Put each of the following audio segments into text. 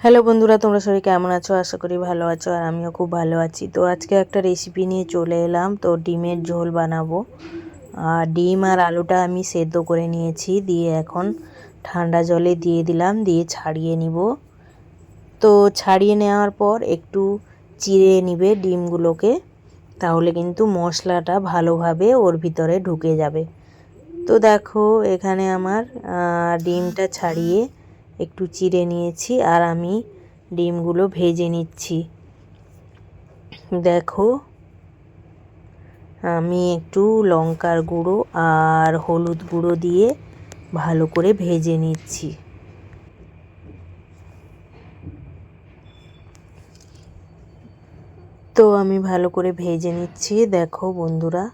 Hello বন্ধুরা, তোমরা সবাই কেমন আছো? আশা করি ভালো আছো, আর আমিও খুব ভালো আছি। তো আজকে একটা রেসিপি নিয়ে চলে এলাম। তো ডিমের ঝোল বানাবো। আর ডিম আর আলুটা আমি সেদ্ধ করে নিয়েছি, দিয়ে এখন ঠান্ডা জলে দিয়ে দিলাম, দিয়ে ছাড়িয়ে নিব। তো ছাড়িয়ে নেওয়ার পর একটু চিড়ে নিবে ডিমগুলোকে, তাহলে কিন্তু মশলাটা ভালোভাবে ওর ভিতরে ঢুকে যাবে। তো দেখো এখানে আমার ডিমটা ছাড়িয়ে একটু চিড়ে নিয়েছি, আর আমি ডিমগুলো ভেজে নিচ্ছি। দেখো আমি একটু লঙ্কার গুঁড়ো আর হলুদ গুঁড়ো দিয়ে ভালো করে ভেজে নিচ্ছি। তো আমি ভালো করে ভেজে নিচ্ছি। দেখো বন্ধুরা,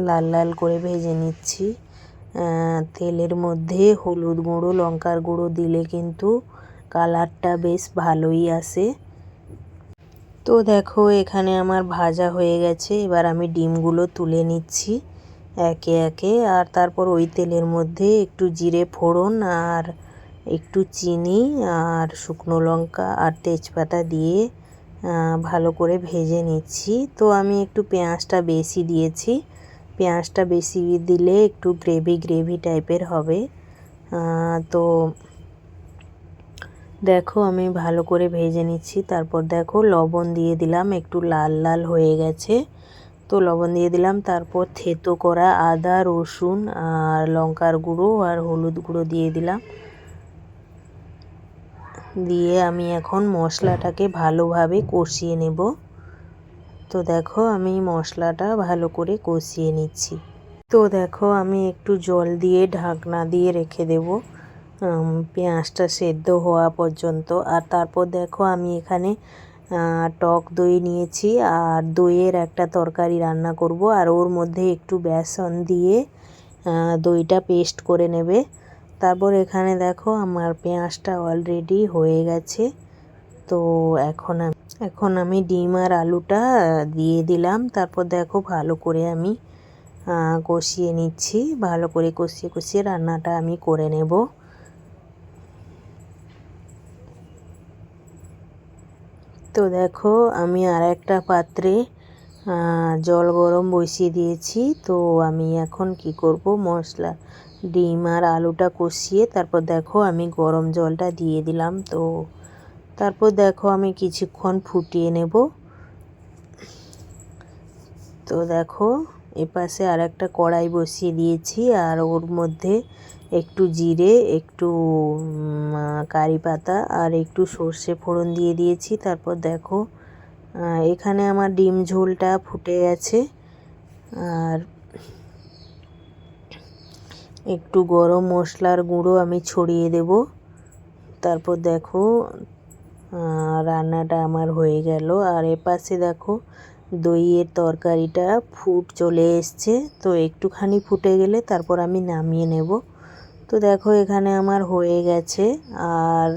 লাল লাল করে ভেজে নিচ্ছি। তেলের মধ্যে হলুদ গুঁড়ো লঙ্কার গুঁড়ো দিলে কিন্তু কালারটা বেশ ভালোই আসে। তো দেখো এখানে আমার ভাজা হয়ে গেছে। এবার আমি ডিমগুলো তুলে নিচ্ছি একে একে, আর তারপর ওই তেলের মধ্যে একটু জিরে ফোড়ন আর একটু চিনি আর শুকনো লঙ্কা আর তেজপাতা দিয়ে ভালো করে ভেজে নিচ্ছি। তো আমি একটু পেঁয়াজটা বেশি দিয়েছি। পেঁয়াজটা বেশি দিলে একটু গ্রেভি গ্রেভি টাইপের হবে। তো দেখো আমি ভালো করে ভেজে নিচ্ছি। তারপর দেখো লবণ দিয়ে দিলাম, একটু লাল লাল হয়ে গেছে। তো লবণ দিয়ে দিলাম, তারপর থেতো করা আদা রসুন আর লঙ্কার গুঁড়ো আর হলুদ গুঁড়ো দিয়ে দিলাম। দিয়ে আমি এখন মশলাটাকে ভালোভাবে কষিয়ে নেব। তো দেখো আমি মশলাটা ভালো করে কষিয়ে নিচ্ছি। তো দেখো আমি একটু জল দিয়ে ঢাকনা দিয়ে রেখে দেব পেঁয়াজটা সেদ্ধ হওয়া পর্যন্ত। আর তারপর দেখো আমি এখানে টক দই নিয়েছি, আর দইয়ের একটা তরকারি রান্না করব। আর ওর মধ্যে একটু বেসন দিয়ে দইটা পেস্ট করে নেবে। তারপর এখানে দেখো আমার পেঁয়াজটা অলরেডি হয়ে গেছে। তো এখন আমি ডিম আর আলুটা দিয়ে দিলাম। তারপর দেখো ভালো করে আমি কষিয়ে নিচ্ছি। ভালো করে কষিয়ে কষিয়ে রান্নাটা আমি করে নেব। তো দেখো আমি আর একটা পাত্রে জল গরম বসিয়ে দিয়েছি। তো আমি এখন কি করব, মশলা ডিম আর আলুটা কষিয়ে তারপর দেখো আমি গরম জলটা দিয়ে দিলাম। তো তারপর দেখো আমি কিছুক্ষণ ফুটিয়ে নেব। তো দেখো এপাশে আর একটা কড়াই বসিয়ে দিয়েছি, আর ওর মধ্যে একটু জিরে একটু কারি পাতা আর একটু সর্ষে ফোড়ন দিয়ে দিয়েছি। তারপর দেখো এখানে আমার ডিম ঝোলটা ফুটে গেছে, আর একটু গরম মশলার গুঁড়ো আমি ছড়িয়ে দেব। তারপর দেখো রান্নাটা আমার হয়ে গেল। আর এপাশে দেখো দইয়ের তরকারিটা ফুট চলে এসছে। তো একটুখানি ফুটে গেলে তারপর আমি নামিয়ে নেব। তো দেখো এখানে আমার হয়ে গেছে, আর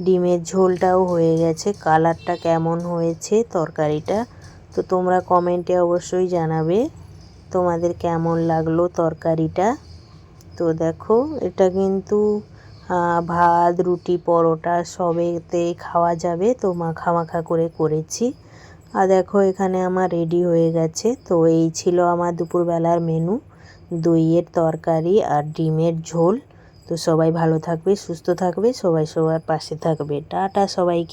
ডিমের ঝোলটাও হয়ে গেছে। কালারটা কেমন হয়েছে তরকারিটা, তো তোমরা কমেন্টে অবশ্যই জানাবে তোমাদের কেমন লাগলো তরকারিটা। তো দেখো এটা কিন্তু ভাত রুটি পরোটা সবেতেই খাওয়া যাবে। তো মাখা মাখা করে করেছি। আর দেখো এখানে আমার রেডি হয়ে গেছে। তো এই ছিল আমার দুপুরবেলার মেনু, দইয়ের তরকারি আর ডিমের ঝোল। তো সবাই ভালো থাকবে, সুস্থ থাকবে, সবাই সবার পাশে থাকবে। টাটা সবাইকে।